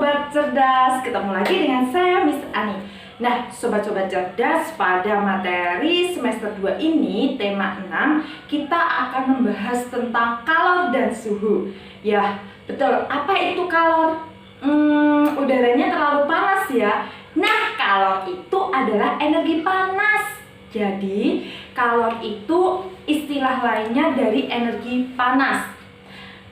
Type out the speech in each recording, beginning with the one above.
Sobat Cerdas, ketemu lagi dengan saya Miss Ani. Nah, Sobat-Sobat Cerdas, pada materi semester 2 ini, tema 6, kita akan membahas tentang kalor dan suhu. Ya, betul, apa itu kalor? Udaranya terlalu panas ya. Nah, kalor itu adalah energi panas. Jadi, kalor itu istilah lainnya dari energi panas.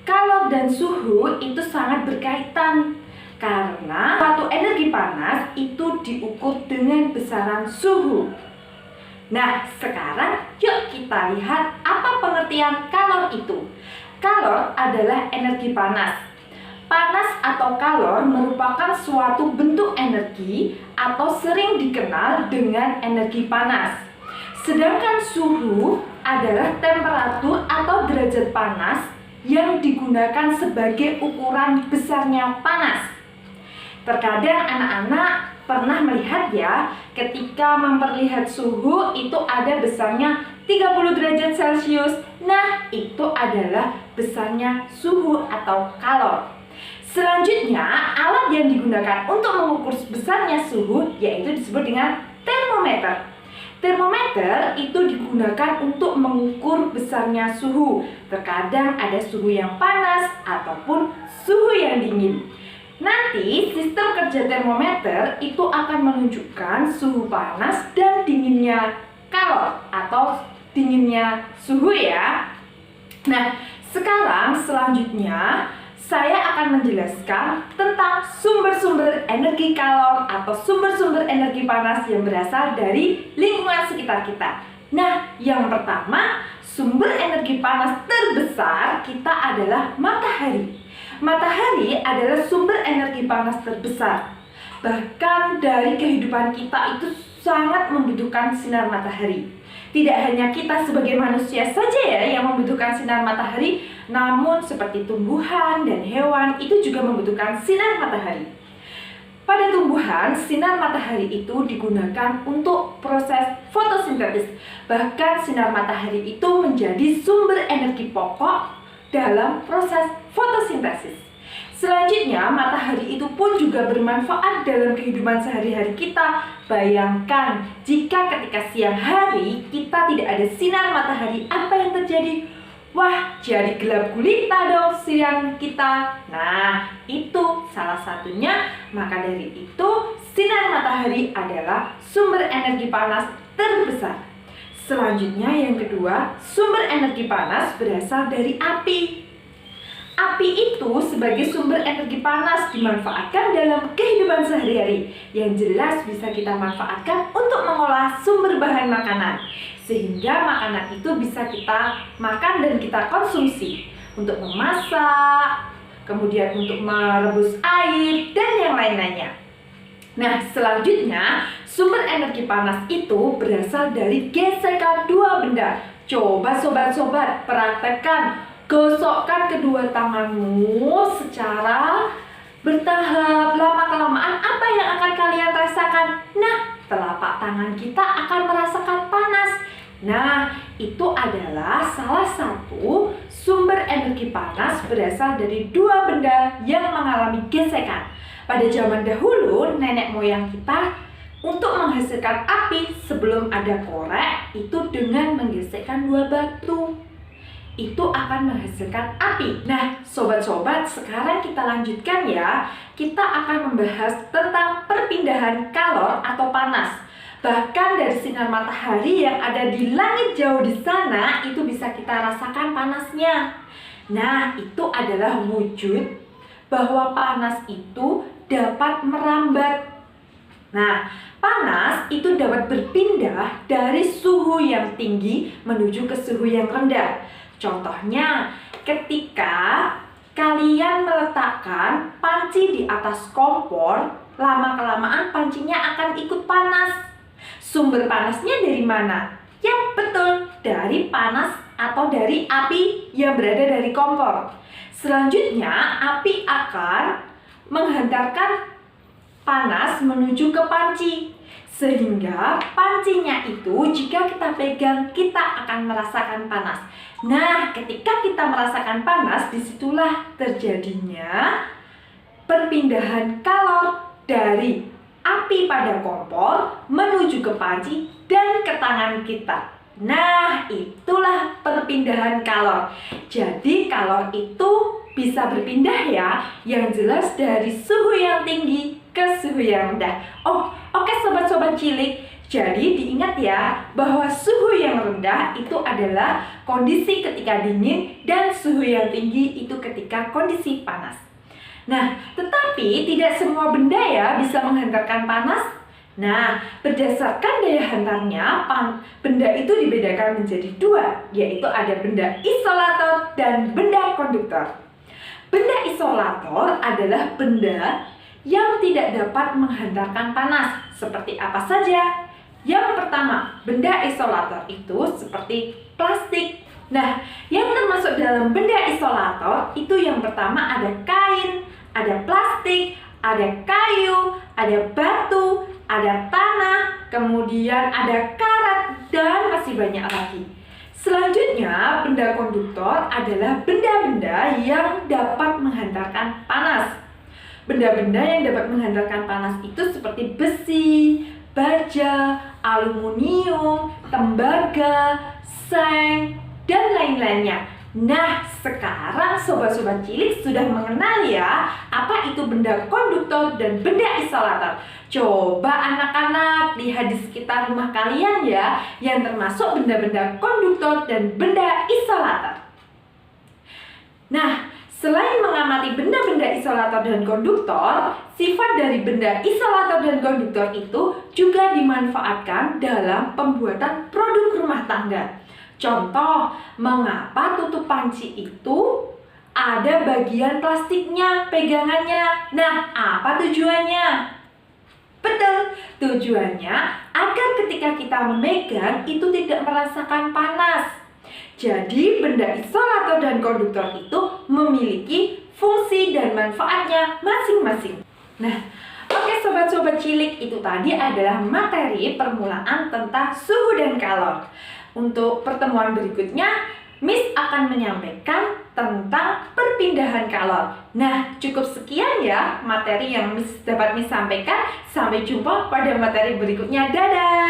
Kalor dan suhu itu sangat berkaitan karena suatu energi panas itu diukur dengan besaran suhu. Nah, sekarang yuk kita lihat apa pengertian kalor itu. Kalor adalah energi panas. Panas atau kalor merupakan suatu bentuk energi atau sering dikenal dengan energi panas. Sedangkan suhu adalah temperatur atau derajat panas yang digunakan sebagai ukuran besarnya panas. Terkadang anak-anak pernah melihat ya, ketika memperlihat suhu itu ada besarnya 30 derajat Celcius. Nah, itu adalah besarnya suhu atau kalor. Selanjutnya, alat yang digunakan untuk mengukur besarnya suhu yaitu disebut dengan termometer. Termometer itu digunakan untuk mengukur besarnya suhu. Terkadang ada suhu yang panas ataupun suhu yang dingin. Nanti sistem kerja termometer itu akan menunjukkan suhu panas dan dinginnya kalor atau dinginnya suhu ya. Nah, sekarang selanjutnya saya akan menjelaskan tentang sumber-sumber energi kalor atau sumber-sumber energi panas yang berasal dari lingkungan sekitar kita. Nah, yang pertama, sumber energi panas terbesar kita adalah matahari. Matahari adalah sumber energi panas terbesar. Bahkan dari kehidupan kita itu sangat membutuhkan sinar matahari. Tidak hanya kita sebagai manusia saja ya yang membutuhkan sinar matahari, namun seperti tumbuhan dan hewan itu juga membutuhkan sinar matahari. Pada tumbuhan, sinar matahari itu digunakan untuk proses fotosintesis. Bahkan sinar matahari itu menjadi sumber energi pokok dalam proses fotosintesis. Selanjutnya, matahari itu pun juga bermanfaat dalam kehidupan sehari-hari kita. Bayangkan, jika ketika siang hari kita tidak ada sinar matahari, apa yang terjadi? Wah, jadi gelap gulita dong siang kita. Nah, itu salah satunya. Maka dari itu, sinar matahari adalah sumber energi panas terbesar. Selanjutnya, yang kedua, sumber energi panas berasal dari api. Api itu sebagai sumber energi panas dimanfaatkan dalam kehidupan sehari-hari. Yang jelas bisa kita manfaatkan untuk mengolah sumber bahan makanan, sehingga makanan itu bisa kita makan dan kita konsumsi untuk memasak, kemudian untuk merebus air, dan yang lain-lainnya. Nah, selanjutnya sumber energi panas itu berasal dari gesekan dua benda. Coba sobat-sobat praktekkan. Gosokkan kedua tanganmu secara bertahap. Lama-kelamaan apa yang akan kalian rasakan? Nah, telapak tangan kita akan merasakan panas. Nah, itu adalah salah satu sumber energi panas berasal dari dua benda yang mengalami gesekan. Pada zaman dahulu, nenek moyang kita untuk menghasilkan api sebelum ada korek itu dengan menggesekkan dua batu. Itu akan menghasilkan api. Nah, sobat-sobat, sekarang kita lanjutkan ya. Kita akan membahas tentang perpindahan kalor atau panas. Bahkan dari sinar matahari yang ada di langit jauh di sana, itu bisa kita rasakan panasnya. Nah, itu adalah wujud bahwa panas itu dapat merambat. Nah, panas itu dapat berpindah dari suhu yang tinggi menuju ke suhu yang rendah. Contohnya, ketika kalian meletakkan panci di atas kompor, lama-kelamaan pancinya akan ikut panas. Sumber panasnya dari mana? Ya betul, dari panas atau dari api yang berada dari kompor. Selanjutnya, api akan menghantarkan panas menuju ke panci. Sehingga pancinya itu jika kita pegang, kita akan merasakan panas. Nah, ketika kita merasakan panas, disitulah terjadinya perpindahan kalor dari api pada kompor menuju ke panci dan ke tangan kita. Nah, itulah perpindahan kalor. Jadi kalor itu bisa berpindah ya, yang jelas dari suhu yang tinggi ke suhu yang rendah. Oke sobat-sobat cilik. Jadi diingat ya, bahwa suhu yang rendah itu adalah kondisi ketika dingin dan suhu yang tinggi itu ketika kondisi panas. Nah, tetapi tidak semua benda ya bisa menghantarkan panas. Nah, berdasarkan daya hantarnya, benda itu dibedakan menjadi dua, yaitu ada benda isolator dan benda konduktor. Benda isolator adalah benda yang tidak dapat menghantarkan panas. Seperti apa saja? Yang pertama, benda isolator itu seperti plastik. Nah, yang termasuk dalam benda isolator itu yang pertama ada kain, ada plastik, ada kayu, ada batu, ada tanah, kemudian ada karat, dan masih banyak lagi. Selanjutnya, benda konduktor adalah benda-benda yang dapat menghantarkan panas. Benda-benda yang dapat menghantarkan panas itu seperti besi, baja, aluminium, tembaga, seng, dan lain-lainnya. Nah, sekarang sobat-sobat cilik sudah mengenal ya apa itu benda konduktor dan benda isolator. Coba anak-anak lihat di sekitar rumah kalian ya, yang termasuk benda-benda konduktor dan benda isolator. Nah, selain mengamati benda-benda isolator dan konduktor, sifat dari benda isolator dan konduktor itu juga dimanfaatkan dalam pembuatan produk rumah tangga. Contoh, mengapa tutup panci itu ada bagian plastiknya, pegangannya? Nah, apa tujuannya? Betul, tujuannya agar ketika kita memegang itu tidak merasakan panas. Jadi, benda isolator dan konduktor itu memiliki fungsi dan manfaatnya masing-masing. Nah, oke sobat-sobat cilik, itu tadi adalah materi permulaan tentang suhu dan kalor. Untuk pertemuan berikutnya, Miss akan menyampaikan tentang perpindahan kalor. Nah, cukup sekian ya materi yang dapat Miss sampaikan. Sampai jumpa pada materi berikutnya. Dadah!